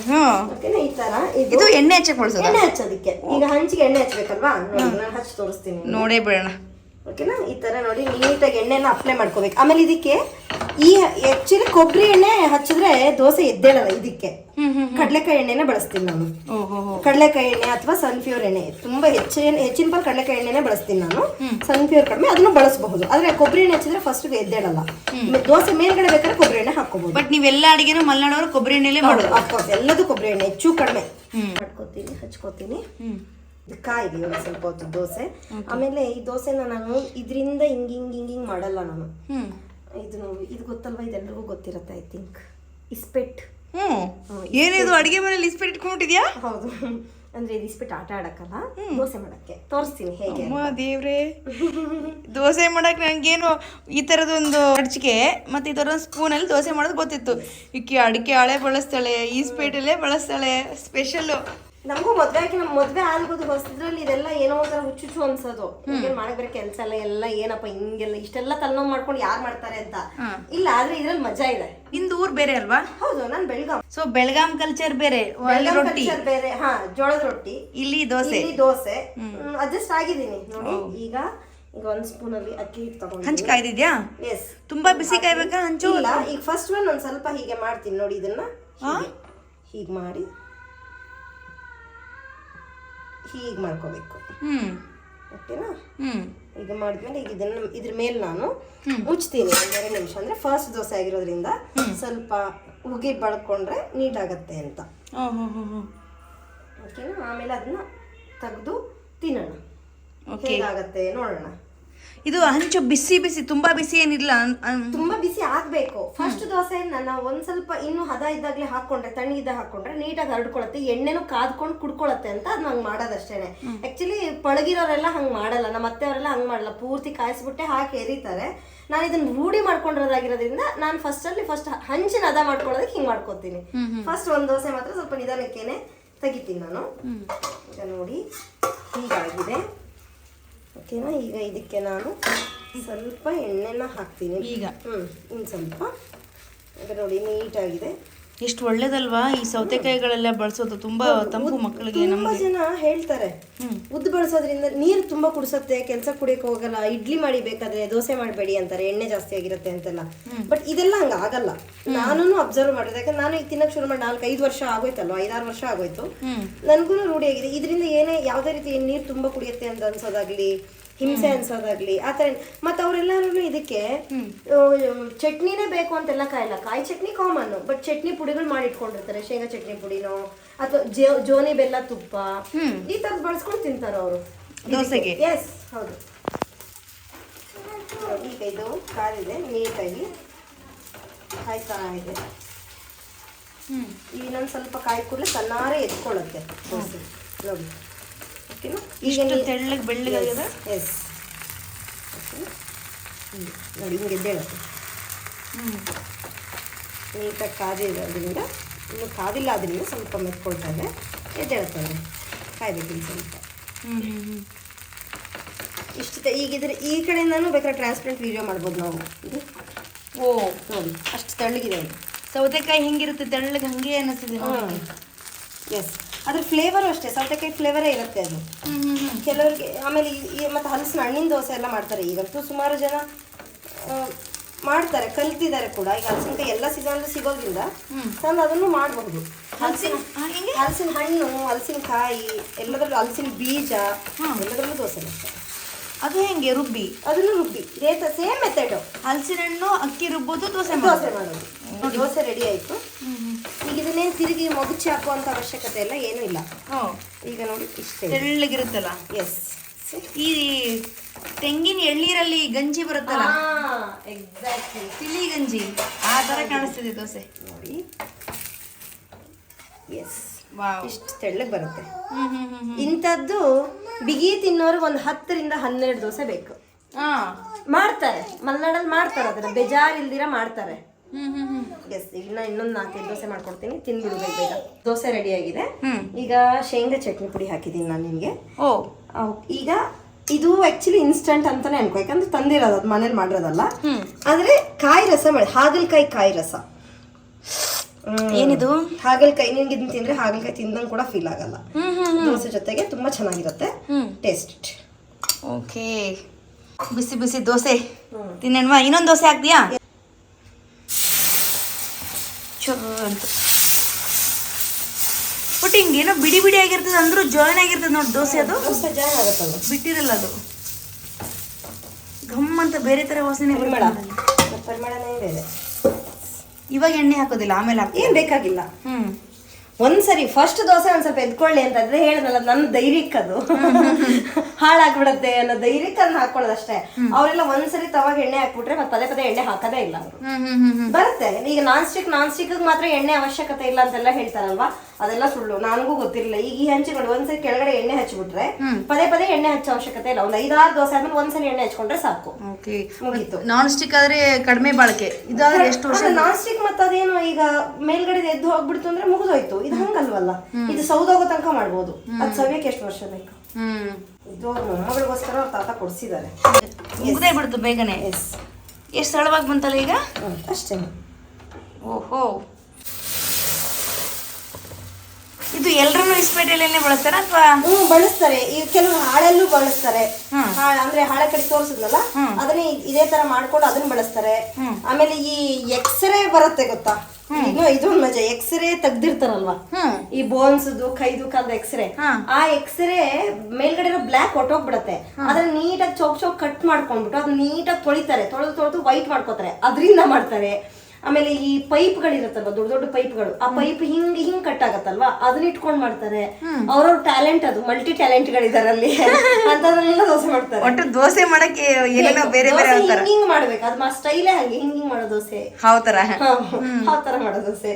ಓಕೆನಾ, ಈ ತರ ಇದು ಎಣ್ಣೆ ಹಚ್ಚಕ್ ಬಳಸೋದು. ಎಣ್ಣೆ ಹಚ್ಚೋದಕ್ಕೆ ಈಗ ಹಂಚಿಗೆ ಎಣ್ಣೆ ಹಚ್ಬೇಕಲ್ವಾ, ನಾನು ಹಚ್ಚಿ ತೋರಿಸ್ತೀನಿ, ನೋಡೇ ಬಿಡೋಣ. ಓಕೆನಾ, ಈ ತರ ನೋಡಿ ನೀಟಾಗಿ ಎಣ್ಣೆನ ಅಪ್ಲೈ ಮಾಡ್ಕೋಬೇಕು. ಆಮೇಲೆ ಇದಕ್ಕೆ ಈ ಆಕ್ಚುಲಿ ಕೊಬ್ಬರಿ ಎಣ್ಣೆ ಹಚ್ಚಿದ್ರೆ ದೋಸೆ ಎದ್ದೇಳಲ್ಲ. ಇದಕ್ಕೆ ಕಡಲೆಕಾಯಿ ಎಣ್ಣೆನ ಬಳಸ್ತೀನಿ ನಾನು. ಕಡಲೆಕಾಯಿ ಎಣ್ಣೆ ಅಥವಾ ಸನ್ಫ್ಯೂರ್ ಎಣ್ಣೆ, ತುಂಬಾ ಹೆಚ್ಚಿನ ಪಾಲ್ ಕಡಲೆಕಾಯಿ ಎಣ್ಣೆನೆ ಬಳಸ್ತೀನಿ ನಾನು. ಸನ್ಫ್ಯೂರ್ ಕಡಿಮೆ, ಅದನ್ನು ಬಳಸಬಹುದು. ಆದ್ರೆ ಕೊಬ್ಬರಿ ಎಣ್ಣೆ ಹಚ್ಚಿದ್ರೆ ಫಸ್ಟ್ ಎದ್ದೇಳಲ್ಲ. ದೋಸೆ ಮೇಲ್ಗಡೆ ಬೇಕಾದ್ರೆ ಕೊಬ್ಬರಿ ಎಣ್ಣೆ ಹಾಕೋಬಹುದು. ಬಟ್ ನೀವೆಲ್ಲ ಅಡಿಗೆನೂ ಮಲೆನಾಡವರು ಕೊಬ್ಬರಿ ಎಣ್ಣೆಲೇ ಮಾಡೋದು. ಅಫ್ಕೋರ್ಸ್ ಎಲ್ಲದೂ ಕೊಬ್ಬರಿ ಎಣ್ಣೆ, ಹೆಚ್ಚು ಕಡಿಮೆ ಹಚ್ಕೋತೀನಿ. ಕಾಯಿದೆ ಒಂದು ಸ್ವಲ್ಪ ಹೊತ್ತು ದೋಸೆ. ಆಮೇಲೆ ಈ ದೋಸೆನ ನಾನು ಇದರಿಂದ ಹಿಂಗಿಂಗ್ ಮಾಡಲ್ಲ ನಾನು. ಇದು ಗೊತ್ತಲ್ವಾ, ಇದೆಲ್ಲರಿಗೂ ಗೊತ್ತಿರುತ್ತೆ ಐ ಥಿಂಕ್. ಇಸ್ಪೆಟ್. ಏನಿದು ಅಡಿಗೆ ಮನೇಲಿ ಇಸ್ಪೆಟ್ ಇಟ್ಕೊಂಡಿದ್ಯಾ? ಹೌದು, ಅಂದ್ರೆ ಇದು ಇಸ್ಪೆಟ್ ಆಟ ಆಡಕ್ಕಲ್ಲ, ದೋಸೆ ಮಾಡಕ್ಕೆ. ತೋರಿಸ್ತೀನಿ ಹೇಗೆ. ದೇವ್ರೆ, ದೋಸೆ ಮಾಡಕ್ ನಂಗೇನು ಈ ತರದೊಂದು ಅಡ್ಚಿಕೆ ಮತ್ತೆ ಈ ತರ ಸ್ಪೂನಲ್ಲಿ ದೋಸೆ ಮಾಡೋದು ಗೊತ್ತಿತ್ತು. ಈಕಿ ಅಡಿಕೆ ಹಾಳೆ ಬಳಸ್ತಾಳೆ, ಈಸ್ಪೇಟಲ್ಲೇ ಬಳಸ್ತಾಳೆ. ಸ್ಪೆಷಲ್. ನಮಗೂ ಮದ್ವೆ ಆಲ್ಬೋದು ಹೊಸದ್ರಲ್ಲಿ ಇದೆಲ್ಲ ಏನೋ ಒಂಥರ ಹುಚ್ಚುಚ್ಚು ಅನ್ಸೋದು. ಮಾಡಕ್ ಬರೋ ಕೆಲಸ ಎಲ್ಲ ಏನಪ್ಪ ಹಿಂಗೆಲ್ಲ ಇಷ್ಟೆಲ್ಲ ತಲೆನೋವು ಮಾಡ್ಕೊಂಡು ಯಾರು ಮಾಡ್ತಾರೆ ಅಂತ. ಇಲ್ಲ, ಆದ್ರೆ ಇದ್ರಲ್ಲಿ ಮಜಾ ಇದೆ. ನಿಂದು ಊರ್ ಬೇರೆ ಅಲ್ವಾ? ಹೌದು, ನಾನು ಬೆಳಗಾಂ. ಸೊ ಬೆಳಗಾಂ ಕಲ್ಚರ್ ಬೇರೆ, ಕಲ್ಚರ್ ಬೇರೆ. ಜೋಳದ ರೊಟ್ಟಿ, ಇಲ್ಲಿ ದೋಸೆ ಅಡ್ಜಸ್ಟ್ ಆಗಿದ್ದೀನಿ ನೋಡಿ. ಈಗ ಒಂದ್ ಸ್ಪೂನ್ ಅಲ್ಲಿ ಅಕ್ಕಿ ಹಿಟ್ಟು ತಗೊಂಡು ಹಂಚ್ ಕಾಯ್ದಿದ್ಯಾ? ಎಸ್. ತುಂಬಾ ಬಿಸಿ ಕಾಯ್ಬೇಕಾ ಹಂಚು? ಇಲ್ಲ, ಈಗ ಫಸ್ಟ್ ಒಂದ್ ಸ್ವಲ್ಪ ಹೀಗೆ ಮಾಡ್ತೀನಿ ನೋಡಿ. ಇದನ್ನ ಹೀಗೆ ಮಾಡಿ ಹೀಗೆ ಮಾಡ್ಕೋಬೇಕು. ಓಕೆನಾ? ಈಗ ಮಾಡಿದ್ಮೇಲೆ ಈಗ ಇದನ್ನ ಇದ್ರ ಮೇಲೆ ನಾನು ಮುಚ್ತೀನಿ 2 ನಿಮಿಷ. ಅಂದ್ರೆ ಫಸ್ಟ್ ದೋಸೆ ಆಗಿರೋದ್ರಿಂದ ಸ್ವಲ್ಪ ಉಗಿ ಬಳ್ಕೊಂಡ್ರೆ ನೀಟ್ ಆಗತ್ತೆ ಅಂತ. ಓಕೆನಾ? ಆಮೇಲೆ ಅದನ್ನ ತೆಗೆದು ತಿನ್ನೋಣ, ಹೇಗಾಗತ್ತೆ ನೋಡೋಣ. ಇದು ಹಂಚು ಬಿಸಿ ಬಿಸಿ, ತುಂಬಾ ಬಿಸಿ ಏನಿಲ್ಲ, ತುಂಬಾ ಬಿಸಿ ಆಗ್ಬೇಕು. ಫಸ್ಟ್ ದೋಸೆ ನಾನು ಒಂದ್ ಸ್ವಲ್ಪ ಇನ್ನು ಹದ ಇದ್ದಾಗ್ಲೇ ಹಾಕೊಂಡ್ರೆ, ತಣ್ಣಗಿದ್ದಾಗ ಹಾಕೊಂಡ್ರೆ ನೀಟಾಗಿ ಹರಡ್ಕೊಳತ್ತೆ, ಎಣ್ಣೆನು ಕಾದ್ಕೊಂಡು ಕುಡ್ಕೊಳತ್ತೆ ಅಂತ ಅದ್ ನಂಗೆ ಮಾಡೋದಷ್ಟೇನೆ. ಆಕ್ಚುಲಿ ಪಳಗಿರೋರೆಲ್ಲ ಹಂಗ್ ಮಾಡಲ್ಲ, ನಮ್ಮ ಅತ್ತೆಯವರೆಲ್ಲ ಹಂಗ್ ಮಾಡಲ್ಲ, ಪೂರ್ತಿ ಕಾಯಿಸ್ಬಿಟ್ಟೆ ಹಾಕಿ ಎರಿತಾರೆ. ನಾನು ಇದನ್ನ ರೂಢಿ ಮಾಡ್ಕೊಂಡಿರೋದಾಗಿರೋದ್ರಿಂದ ನಾನು ಫಸ್ಟ್ ಹಂಚಿನ ಹದ ಮಾಡ್ಕೊಳ್ಳೋದಕ್ಕೆ ಹಿಂಗೆ ಮಾಡ್ಕೊತೀನಿ. ಫಸ್ಟ್ ಒಂದು ದೋಸೆ ಮಾತ್ರ ಸ್ವಲ್ಪ ನಿಧಾನಕ್ಕೇನೆ ತೆಗಿತೀನಿ ನಾನು. ಈಗ ನೋಡಿ ಹೀಗಾಗಿದೆ, ಓಕೆನಾ. ಈಗ ಇದಕ್ಕೆ ನಾನು ಸ್ವಲ್ಪ ಎಣ್ಣೆನ ಹಾಕ್ತೀನಿ. ಈಗ ಇನ್ನು ಸ್ವಲ್ಪ ಈಗ ನೋಡಿ ನೀಟಾಗಿದೆ. ಎಷ್ಟು ಒಳ್ಳೇದಲ್ವಾ ಈ ಸೌತೆಕಾಯಿಗಳೆಲ್ಲ ಬಳಸೋದು, ತುಂಬಾ ತಂಪು ಮಕ್ಕಳಿಗೆ. ತುಂಬಾ ಜನ ಹೇಳ್ತಾರೆ ಉದ್ದು ಬಳಸೋದ್ರಿಂದ ನೀರು ತುಂಬಾ ಕುಡಿಸುತ್ತೆ, ಕೆಲಸ ಕುಡಿಯಕ್ಕೆ ಹೋಗಲ್ಲ, ಇಡ್ಲಿ ಮಾಡಿ ಬೇಕಾದ್ರೆ ದೋಸೆ ಮಾಡಬೇಡಿ ಅಂತಾರೆ, ಎಣ್ಣೆ ಜಾಸ್ತಿ ಆಗಿರುತ್ತೆ ಅಂತೆಲ್ಲ. ಬಟ್ ಇದೆಲ್ಲ ಹಂಗ ಆಗಲ್ಲ. ನಾನು ಅಬ್ಸರ್ವ್ ಮಾಡಿದೆ, ಯಾಕಂದ್ರೆ ನಾನು ಈಗ ತಿನ್ನಕ್ ಶುರು ಮಾಡಿ 4-5 ವರ್ಷ ಆಗೋಯ್ತಲ್ವಾ, 5-6 ವರ್ಷ ಆಗೋಯ್ತು. ನನ್ಗೂ ರೂಢಿ ಆಗಿದೆ. ಇದರಿಂದ ಯಾವುದೇ ರೀತಿ ನೀರು ತುಂಬಾ ಕುಡಿಯುತ್ತೆ ಅಂತ ಅನ್ಸೋದಾಗ್ಲಿ, ಹಿಂಸೆ ಅನ್ಸೋದಾಗ್ಲಿ ಆ ಥರ. ಮತ್ತು ಅವರೆಲ್ಲರೂ ಇದಕ್ಕೆ ಚಟ್ನಿನೇ ಬೇಕು ಅಂತೆಲ್ಲ ಕಾಯಿಲ್ಲ. ಕಾಯಿ ಚಟ್ನಿ ಕಾಮನ್, ಬಟ್ ಚಟ್ನಿ ಪುಡಿಗಳು ಮಾಡಿ ಇಟ್ಕೊಂಡಿರ್ತಾರೆ. ಶೇಂಗಾ ಚಟ್ನಿ ಪುಡಿನೋ ಅಥವಾ ಜೋನಿ ಬೆಲ್ಲ ತುಪ್ಪ ಈ ಥರದ್ದು ಬಳಸ್ಕೊಂಡು ತಿಂತಾರೆ ಅವರು ದೋಸೆಗೆ. ಎಸ್, ಹೌದು. ಈಗ ಇದು ಕಾದಿದೆ, ನೀಟಾಗಿ ಕಾಯ್ತಾ ಇದೆ. ಈಗ ನಾನು ಸ್ವಲ್ಪ ಕಾಯಿ ಕೂಡಲೇ ಸಣ್ಣಾರೇ ಎತ್ಕೊಳ್ಳುತ್ತೆ ದೋಸೆ ನೋಡಿ. ಈಗ ತೆಳ್ಳಗೆ ಬೆಳ್ಳಗಾಗಿದೆ. ಎಸ್, ನೋಡಿ ಹಿಂಗೆ ಎದ್ದೇಳುತ್ತೆ. ನೀಟಾಗಿ ಕಾದಿರೋದ್ರಿಂದ, ಇನ್ನು ಕಾದಿಲ್ಲ ಅದರಿಂದ ಸ್ವಲ್ಪ ಮೆತ್ಕೊಳ್ತಾ ಇದೆ, ಎದ್ದೇಳುತ್ತದೆ. ಕಾಯ್ಬೇಕು ಸ್ವಲ್ಪ ಇಷ್ಟ. ಈಗ ಈ ಕಡೆಯಿಂದನೂ ಬೇಕಾದ್ರೆ ಟ್ರಾನ್ಸ್ಪರೆಂಟ್ ವಿಡಿಯೋ ಮಾಡ್ಬೋದು ನಾವು. ಓ ನೋಡಿ ಅಷ್ಟು ತೆಳ್ಳಗಿದೆ ಇದು. ಸೌತೆಕಾಯಿ ಹೆಂಗಿರುತ್ತೆ ತೆಳ್ಳಗೆ ಹಂಗೆ ಅನ್ನಿಸ್ತಿದೆ. ಎಸ್, ಅದ್ರ ಫ್ಲೇವರು ಅಷ್ಟೇ, ಸೌತೆಕಾಯಿ ಫ್ಲೇವರೇ ಇರುತ್ತೆ ಅದು ಕೆಲವರಿಗೆ. ಆಮೇಲೆ ಮತ್ತು ಹಲಸಿನ ಹಣ್ಣಿನ ದೋಸೆ ಎಲ್ಲ ಮಾಡ್ತಾರೆ. ಈಗಂತೂ ಸುಮಾರು ಜನ ಮಾಡ್ತಾರೆ, ಕಲ್ತಿದ್ದಾರೆ ಕೂಡ. ಈಗ ಹಲಸಿನಕಾಯಿ ಎಲ್ಲ ಸೀಸನ್ ಸಿಗೋದ್ರಿಂದ ತಂದು ಅದನ್ನು ಮಾಡಬಹುದು. ಹಲಸಿನ ಹಣ್ಣು, ಹಲಸಿನಕಾಯಿ ಎಲ್ಲದರಲ್ಲೂ, ಹಲಸಿನ ಬೀಜ ಎಲ್ಲದರಲ್ಲೂ ದೋಸೆ ಮಾಡ್ತಾರೆ. ಅದು ಹೆಂಗೆ ರುಬ್ಬಿ? ಅದನ್ನು ರುಬ್ಬಿ ಸೇಮ್ ಮೆಥಡ್. ಹಲಸಿನ ಹಣ್ಣು ಅಕ್ಕಿ ರುಬ್ಬೋದು, ದೋಸೆ ಮಾಡೋದು. ದೋಸೆ ರೆಡಿ ಆಯಿತು. ಈಗ ಇದನ್ನೇನು ತಿರುಗಿ ಮಗುಚಿ ಹಾಕುವಂಥ ಅವಶ್ಯಕತೆ ಇಲ್ಲ, ಏನೂ ಇಲ್ಲ. ಈಗ ನೋಡಿ ಇಷ್ಟೇ ತೆಳ್ಳಗಿರುತ್ತಲ್ಲ. ಎಸ್, ಈ ತೆಂಗಿನ ಎಳ್ಳೀರಲ್ಲಿ ಗಂಜಿ ಬರುತ್ತಲ್ಲ, ಎಕ್ಸಾಕ್ಟ್ಲಿ ತಿಳಿ ಗಂಜಿ ಆ ಥರ ಕಾಣಿಸ್ತಿದೆ ದೋಸೆ ನೋಡಿ. ಎಸ್, ಇಷ್ಟು ತೆಳ್ಳಗೆ ಬರುತ್ತೆ. ಇಂಥದ್ದು ಬಿಗಿ ತಿನ್ನೋರು ಒಂದು 10ರಿಂದ 12 ದೋಸೆ ಬೇಕು. ಮಾಡ್ತಾರೆ, ಮಲೆನಾಡಲ್ಲಿ ಮಾಡ್ತಾರೆ, ಅದನ್ನ ಬೇಜಾರಿಲ್ದಿರ ಮಾಡ್ತಾರೆ. ಎಸ್, ಈಗ ಇನ್ನೊಂದು 4-5 ದೋಸೆ ಮಾಡ್ಕೊಡ್ತೀನಿ, ತಿನ್ಬಿಡ್ಬೇಕು ಬೇಗ. ದೋಸೆ ರೆಡಿ ಆಗಿದೆ. ಈಗ ಶೇಂಗಾ ಚಟ್ನಿ ಪುಡಿ ಹಾಕಿದ್ದೀನಿ ನಾನು ನಿಮಗೆ. ಈಗ ಇದು ಆಕ್ಚುಲಿ ಇನ್ಸ್ಟಂಟ್ ಅಂತಾನೆ ಅನ್ಕೋ, ಯಾಕಂದ್ರೆ ತಂದಿರೋದು ಅದು ಮನೇಲಿ ಮಾಡಿರೋದಲ್ಲ. ಆದ್ರೆ ಕಾಯಿ ರಸ ಮಾಡಿ, ಹಾಗಲಕಾಯಿ ಕಾಯಿ ರಸ. ಏನಿದು? ಹಾಗಲಕಾಯಿ. ನಿನ್ಗೆ ಇದನ್ನ ತಿಂದ್ರೆ ಹಾಗಲಕಾಯಿ ತಿಂದಂಗೆ ಕೂಡ ಫೀಲ್ ಆಗಲ್ಲ. ದೋಸೆ ಜೊತೆಗೆ ತುಂಬಾ ಚೆನ್ನಾಗಿರುತ್ತೆ ಟೇಸ್ಟ್. ಓಕೆ, ಬಿಸಿ ಬಿಸಿ ದೋಸೆ ತಿನ್ನೋಣ. ಇನ್ನೊಂದು ದೋಸೆ ಹಾಕ್ತೀಯಾ? ಅಂತ ಬಟ್ ಹಿಂಗೇನೋ ಬಿಡಿ ಬಿಡಿ ಆಗಿರ್ತದೆ, ಅಂದ್ರೂ ಜಾಯಿನ್ ಆಗಿರ್ತದೆ ನೋಡಿ ದೋಸೆ. ಅದು ದೋಸೆ ಜಾಯಿನ್ ಆಗುತ್ತಲ್ಲ, ಬಿಟ್ಟಿರಲ್ಲ ಅದು. ಘಮ್ ಅಂತ ಬೇರೆ ತರ ವಾಸನೆ. ಪರಿಮಳನೇ ಬೇರೆ. ಇವಾಗ ಎಣ್ಣೆ ಹಾಕೋದಿಲ್ಲ, ಆಮೇಲೆ ಏನ್ ಬೇಕಾಗಿಲ್ಲ. ಒಂದ್ಸರಿ ಫಸ್ಟ್ ದೋಸೆ ಒಂದ್ ಸ್ವಲ್ಪ ಎದ್ಕೊಳ್ಳಿ ಅಂತಂದ್ರೆ ಹೇಳಿದ್ನಲ್ಲ, ನನ್ನ ಧೈರ್ಯಕ್ಕದು ಹಾಳಾಗ್ಬಿಡತ್ತೆ ಅನ್ನೋ ಧೈರ್ಯಕ್ಕೆ ಅದನ್ನ ಹಾಕೊಳ್ಳೋದಷ್ಟೇ. ಅವರೆಲ್ಲ ಒಂದ್ಸರಿ ತವಾಗ ಎಣ್ಣೆ ಹಾಕ್ಬಿಟ್ರೆ ಮತ್ತೆ ಪದೇ ಪದೇ ಎಣ್ಣೆ ಹಾಕದೇ ಇಲ್ಲ ಅವರು. ಬರುತ್ತೆ. ಈಗ ನಾನ್ ಸ್ಟಿಕ್ ಮಾತ್ರ ಎಣ್ಣೆ ಅವಶ್ಯಕತೆ ಇಲ್ಲ ಅಂತೆಲ್ಲ ಹೇಳ್ತಾರಲ್ವಾ, ಅದೆಲ್ಲ ಸುಳ್ಳು. ನನಗೂ ಗೊತ್ತಿರಲಿಲ್ಲ. ಈಗ ಈ ಹಂಚಿಕೊಂಡು ಒಂದ್ಸರಿ ಕೆಳಗಡೆ ಎಣ್ಣೆ ಹಚ್ಬಿಟ್ರೆ ಪದೇ ಪದೇ ಎಣ್ಣೆ ಹಚ್ಚೋ ಅವಶ್ಯಕತೆ ಇಲ್ಲ. ಒಂದ್ 5-6 ದೋಸೆ ಆದ್ಮೇಲೆ ಒಂದ್ಸರಿ ಎಣ್ಣೆ ಹಚ್ಕೊಂಡ್ರೆ ಸಾಕು, ಮುಗೀತು. ನಾನ್ ಸ್ಟಿಕ್ ಆದ್ರೆ ಕಡಿಮೆ ಬಾಳಿಕೆ, ಇದಾದ್ರೆ ಎಷ್ಟು ವರ್ಷ? ನಾನ್ ಸ್ಟಿಕ್ ಮತ್ತೆ ಅದೇನು ಈಗ ಮೇಲ್ಗಡೆ ಎದ್ದು ಹೋಗ್ಬಿಡ್ತು ಅಂದ್ರೆ ಮುಗಿದೋಯ್ತು. ಇದು ಹಂಗಲ್ವಲ್ಲ, ಇದು ಸೌದೋಗೋ ತನಕ ಮಾಡ್ಬೋದು. ಅದ್ ಸವ್ಯಕ್ಕೆ ಎಷ್ಟು ವರ್ಷ ಬೇಕು? ಇದು ಮೊಮ್ಮಗಳಿಗೋಸ್ಕರ ಅವ್ರ ತಾತ ಕೊಡ್ಸಿದ್ದಾರೆ. ಮುಗ್ದೇ ಬಿಡ್ತು ಬೇಗನೆ. ಎಷ್ಟು ಸರಳವಾಗಿ ಬಂತಲ್ಲ ಈಗ. ಅಷ್ಟೇ. ಓಹೋ, ಇದು ಎಲ್ಲರೂ ಇಸ್ಪೇಟೆಯಲ್ಲೇನೆ ಬಳಸ್ತಾರ ಅಥವಾ? ಬಳಸ್ತಾರೆ. ಈಗ ಕೆಲವರು ಹಾಳೆಲ್ಲೂ ಬಳಸ್ತಾರೆ. ಅಂದ್ರೆ ಹಾಳೆ ಕಡೆ ತೋರಿಸಿದ್ನಲ್ಲ, ಅದನ್ನ ಇದೇ ತರ ಮಾಡ್ಕೊಂಡು ಅದನ್ನ ಬಳಸ್ತಾರೆ. ಆಮೇಲೆ ಈ ಎಕ್ಸ್ರೇ ಬರುತ್ತೆ ಗೊತ್ತಾ, ಇದೊಂದು ಮಜಾ. ಎಕ್ಸ್ರೇ ತೆಗ್ದಿರ್ತಾರಲ್ವಾ, ಈ ಬೋನ್ಸ್ ಕೈದು ಕಾಲದ ಎಕ್ಸ್ರೇ, ಆ ಎಕ್ಸ್ರೇ ಮೇಲ್ಗಡೆ ಇರೋ ಬ್ಲಾಕ್ ಹೊಟ್ಟೋಗ್ಬಿಡತ್ತೆ. ಅದನ್ನ ನೀಟಾಗಿ ಚೌಕ್ ಕಟ್ ಮಾಡ್ಕೊಂಡ್ಬಿಟ್ಟು ಅದನ್ನ ನೀಟಾಗಿ ತೊಳಿತಾರೆ. ತೊಳೆದು ವೈಟ್ ಮಾಡ್ಕೋತಾರೆ, ಅದರಿಂದ ಮಾಡ್ತಾರೆ. ಆಮೇಲೆ ಈ ಪೈಪ್ಗಳಿರುತ್ತಲ್ವಾ, ದೊಡ್ಡ ದೊಡ್ಡ ಪೈಪ್ಗಳು, ಆ ಪೈಪ್ ಹಿಂಗ್ ಕಟ್ ಆಗತ್ತಲ್ವಾ, ಅದನ್ನ ಇಟ್ಕೊಂಡ್ ಮಾಡ್ತಾರೆ. ಅವ್ರವ್ರ ಟ್ಯಾಲೆಂಟ್, ಅದು ಮಲ್ಟಿ ಟ್ಯಾಲೆಂಟ್ ಗಳಿದಾರೆ ಅಲ್ಲಿ ಅಂತದನ್ನೆಲ್ಲ ದೋಸೆ ಮಾಡ್ತಾರೆ. ಒಟ್ಟು ದೋಸೆ ಮಾಡಕ್ಕೆ ಏನೇನೋ ಬೇರೆ ಬೇರೆ ಹಿಂಗ್ ಮಾಡ್ಬೇಕು, ಅದು ಸ್ಟೈಲೇ ಹಂಗೆ ಹಿಂಗ್ ಮಾಡೋ ದೋಸೆ, ಯಾವ ತರ ಮಾಡೋ ದೋಸೆ.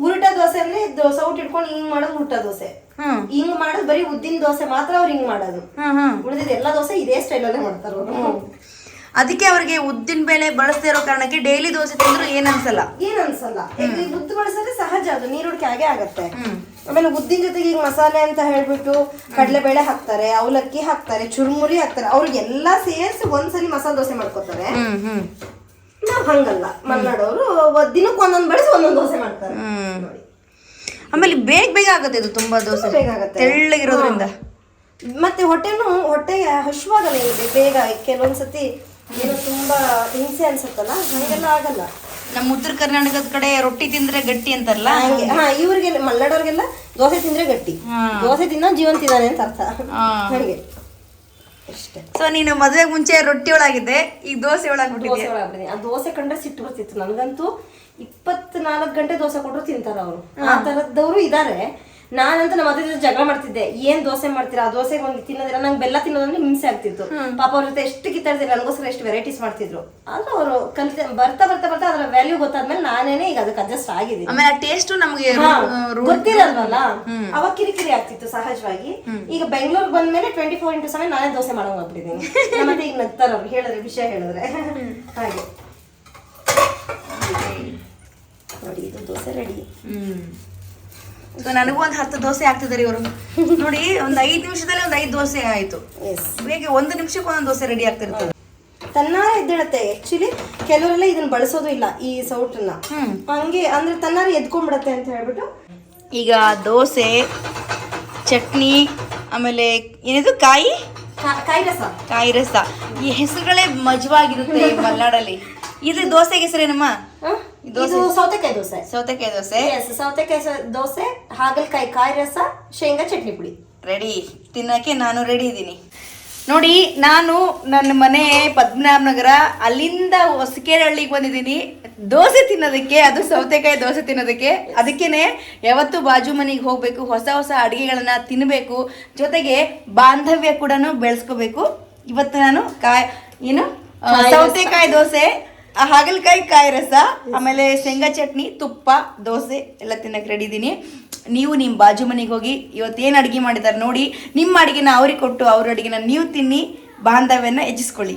ಉರುಟ ದೋಸೆ ಅಂದ್ರೆ ಸೌಟ್ ಇಟ್ಕೊಂಡು ಹಿಂಗ್ ಮಾಡೋದು ಉರುಟ ದೋಸೆ. ಹಿಂಗ್ ಮಾಡೋದು ಬರೀ ಉದ್ದಿನ ದೋಸೆ ಮಾತ್ರ ಅವ್ರು ಹಿಂಗ್ ಮಾಡೋದು. ಉಳಿದಿದ್ದು ಎಲ್ಲಾ ದೋಸೆ ಇದೇ ಸ್ಟೈಲ್ ಅಲ್ಲೇ ಮಾಡ್ತಾರೆ ಅವರು. ಅದಕ್ಕೆ ಅವ್ರಿಗೆ ಉದ್ದಿನ ಬೇಳೆ ಬಳಸದೇ ಇರೋ ಕಾರಣಕ್ಕೆ ಡೈಲಿ ದೋಸೆ ತಿಂದ್ರು ಏನ್ ಅನ್ಸಲ್ಲ. ಉದ್ದು ಬಳಸಿದ್ರೆ ಸಹಜ, ಅದು ನೀರುಡಿಕೆ ಆಗೇ ಆಗತ್ತೆ. ಆಮೇಲೆ ಉದ್ದಿನ ಜೊತೆಗೆ ಈಗ ಮಸಾಲೆ ಅಂತ ಹೇಳ್ಬಿಟ್ಟು ಕಡಲೆಬೇಳೆ ಹಾಕ್ತಾರೆ, ಅವಲಕ್ಕಿ ಹಾಕ್ತಾರೆ, ಚುರುಮುರಿ ಹಾಕ್ತಾರೆ, ಅವ್ರಿಗೆಲ್ಲಾ ಸೇರಿಸಿ ಒಂದ್ಸರಿ ಮಸಾಲೆ ದೋಸೆ ಮಾಡ್ಕೊತಾರೆ. ನಾವ್ ಹಂಗಲ್ಲ, ಮಲ್ನಾಡವರು ದಿನಕ್ಕೆ ಒಂದೊಂದು ಬೆಳೆಸಿ ಒಂದೊಂದು ದೋಸೆ ಮಾಡ್ತಾರೆ. ಆಮೇಲೆ ಬೇಗ ಬೇಗ ಆಗುತ್ತೆ ಇದು, ತುಂಬಾ ದೋಸೆ ಬೇಗ ಆಗುತ್ತೆ, ತೆಳ್ಳಗಿರೋದ್ರಿಂದ. ಮತ್ತೆ ಹೊಟ್ಟೆಗೆ ಹಶ್ವಾಗಲ್ಲ ಇದೆ ಬೇಗ. ಕೆಲವೊಂದ್ಸತಿ ಏನೋ ತುಂಬಾ ಹಿಂಸೆ ಅನ್ಸುತ್ತಲ್ಲ, ಹಂಗೆಲ್ಲ ಆಗಲ್ಲ. ನಮ್ಮ ಉತ್ತರ ಕರ್ನಾಟಕದ ಕಡೆ ರೊಟ್ಟಿ ತಿಂದ್ರೆ ಗಟ್ಟಿ ಅಂತಾರಲ್ಲ, ಇವ್ರಿಗೆಲ್ಲ ಮಲ್ನಾಡವ್ರಿಗೆಲ್ಲ ದೋಸೆ ತಿಂದ್ರೆ ಗಟ್ಟಿ, ದೋಸೆ ತಿನ್ನೋ ಜೀವನ್ ತಿನ್ನಾನೆ ಅಂತ ಅರ್ಥ. ಹಾಗೆ ಅಷ್ಟೇ. ಸೊ ನೀನು ಮದುವೆಗೆ ಮುಂಚೆ ರೊಟ್ಟಿ ಒಳಗಿದ್ದೆ, ಈಗ ದೋಸೆ ಒಳಗ್ಬಿಟ್ಟಿದ್ದೆ. ಆ ದೋಸೆ ಕಂಡ್ರೆ ಸಿಟ್ಟು ಬರ್ತಿತ್ತು ನನಗಂತೂ. 24 ಗಂಟೆ ದೋಸೆ ಕೊಟ್ಟರು ತಿಂತಾರ ಅವರು, ಆ ತರದವರು ಇದಾರೆ. ನಾನಂತೂ ನಮ್ಮ ಅದೇ ಜಗಳ ಮಾಡ್ತಿದ್ದೆ, ಏನ್ ದೋಸೆ ಮಾಡ್ತೀರಾ, ಆ ದೋಸೆಗೆ ಒಂದು ತಿನ್ನೋದಿಲ್ಲ. ನಂಗೆ ಬೆಲ್ಲ ತಿನ್ನೋದಂದ್ರೆ ಹಿಂಸೆ ಆಗ್ತಿತ್ತು. ಪಾಪ ಅವ್ರ ಜೊತೆ ಎಷ್ಟು ಕಿತ್ತಾಡ್ತಿದ್ರು, ನನಗೋಸ್ಕರ ಎಷ್ಟು ವೆರೈಟೀಸ್ ಮಾಡ್ತಿದ್ರು. ಆದ್ರೆ ಅವರು ಬರ್ತಾ ಬರ್ತಾ ಬರ್ತಾ ಅದ್ರ ವ್ಯಾಲ್ಯೂ ಗೊತ್ತಾದ್ಮೇಲೆ ನಾನೇನೆ ಈಗ ಅದಕ್ಕೆ ಅಡ್ಜಸ್ಟ್ ಆಗಿದ್ದೀನಿ. ಆಮೇಲೆ ಟೇಸ್ಟ್ ನಮಗೆ ಗೊತ್ತಿರಲ್ವಲ್ಲ, ಅವಾಗ ಕಿರಿಕಿರಿ ಆಗ್ತಿತ್ತು ಸಹಜವಾಗಿ. ಈಗ ಬೆಂಗಳೂರಿಗೆ ಬಂದ್ಮೇಲೆ 24x7 ನಾನೇ ದೋಸೆ ಮಾಡೋಂಗ್ ಆಗ್ಬಿಟ್ಟಿದ್ದೀನಿ. ಮತ್ತೆ ಈಗ ನಗ್ತಾರ ಅವ್ರು ಹೇಳಿದ್ರೆ, ವಿಷಯ ಹೇಳಿದ್ರೆ. ಹಾಗೆ ನೋಡಿ, ಇದು ದೋಸೆ ರೆಡಿ. ಸೊ ನನಗೂ ಒಂದು 10 ದೋಸೆ ಹಾಕ್ತಿದ್ದಾರೆ ಇವರು. ನೋಡಿ, ಒಂದು 5 ನಿಮಿಷದಲ್ಲಿ ಒಂದು 5 ದೋಸೆ ಆಯ್ತು. ಬೇಗ 1 ನಿಮಿಷಕ್ಕೆ ಒಂದೊಂದು ದೋಸೆ ರೆಡಿ ಆಗ್ತಿರ್ತದೆ. ತನ್ನಾರ ಎದ್ದೇಳತ್ತೆ. ಆಕ್ಚುಲಿ ಕೆಲವರೆಲ್ಲ ಇದನ್ನ ಬಳಸೋದು ಇಲ್ಲ, ಈ ಸೌಟನ್ನ. ಹಂಗೆ ಅಂದ್ರೆ ತನ್ನಾರ ಎದ್ಕೊಂಡ್ಬಿಡತ್ತೆ ಅಂತ ಹೇಳ್ಬಿಟ್ಟು. ಈಗ ದೋಸೆ, ಚಟ್ನಿ, ಆಮೇಲೆ ಏನಿದು ಕಾಯಿ ರಸ. ಈ ಹೆಸರುಗಳೇ ಮಜವಾಗಿರುತ್ತೆ ಈ ಮಲೆನಾಡಲ್ಲಿ. ಇದು ದೋಸೆಗೆ ಹೆಸರೇನಮ್ಮ? ಇದು ಸೌತೆಕಾಯಿ ದೋಸೆ. ಸೌತೆಕಾಯಿ ದೋಸೆ, ಸೌತೆಕಾಯಿ ದೋಸೆ, ಹಾಗಲಕಾಯಿ ಕಾಯಿ ರಸ, ಶೇಂಗಾ ಚಟ್ನಿ ಪುಡಿ. ರೆಡಿ ತಿನ್ನಕ್ಕೆ ನಾನು ರೆಡಿ ಇದ್ದೀನಿ. ನೋಡಿ, ನಾನು ನನ್ನ ಮನೆ ಪದ್ಮನಾಭನಗರ, ಅಲ್ಲಿಂದ ಹೊಸಕೇರಹಳ್ಳಿಗೆ ಬಂದಿದ್ದೀನಿ ದೋಸೆ ತಿನ್ನೋದಕ್ಕೆ, ಅದು ಸೌತೆಕಾಯಿ ದೋಸೆ ತಿನ್ನೋದಕ್ಕೆ. ಅದಕ್ಕೇನೆ ಯಾವತ್ತು ಬಾಜು ಮನೆಗೆ ಹೋಗ್ಬೇಕು, ಹೊಸ ಹೊಸ ಅಡುಗೆಗಳನ್ನ ತಿನ್ನಬೇಕು, ಜೊತೆಗೆ ಬಾಂಧವ್ಯ ಕೂಡ ಬೆಳೆಸ್ಕೋಬೇಕು. ಇವತ್ತು ನಾನು ಸೌತೆಕಾಯಿ ದೋಸೆ, ಹಾಗಲಕಾಯಿ ಕಾಯಿ ರಸ, ಆಮೇಲೆ ಶೇಂಗಾ ಚಟ್ನಿ, ತುಪ್ಪ, ದೋಸೆ ಎಲ್ಲ ತಿನ್ನಕ್ಕೆ ರೆಡಿ ಇದ್ದೀನಿ. ನೀವು ನಿಮ್ಮ ಬಾಜು ಮನೆಗೆ ಹೋಗಿ ಇವತ್ತೇನು ಅಡುಗೆ ಮಾಡಿದ್ದಾರೆ ನೋಡಿ, ನಿಮ್ಮ ಅಡುಗೆನ ಅವ್ರಿಗೆ ಕೊಟ್ಟು ಅವ್ರ ಅಡುಗೆನ ನೀವು ತಿನ್ನಿ, ಬಾಂಧವ್ಯನ ಹೆಚ್ಚಿಸ್ಕೊಳ್ಳಿ.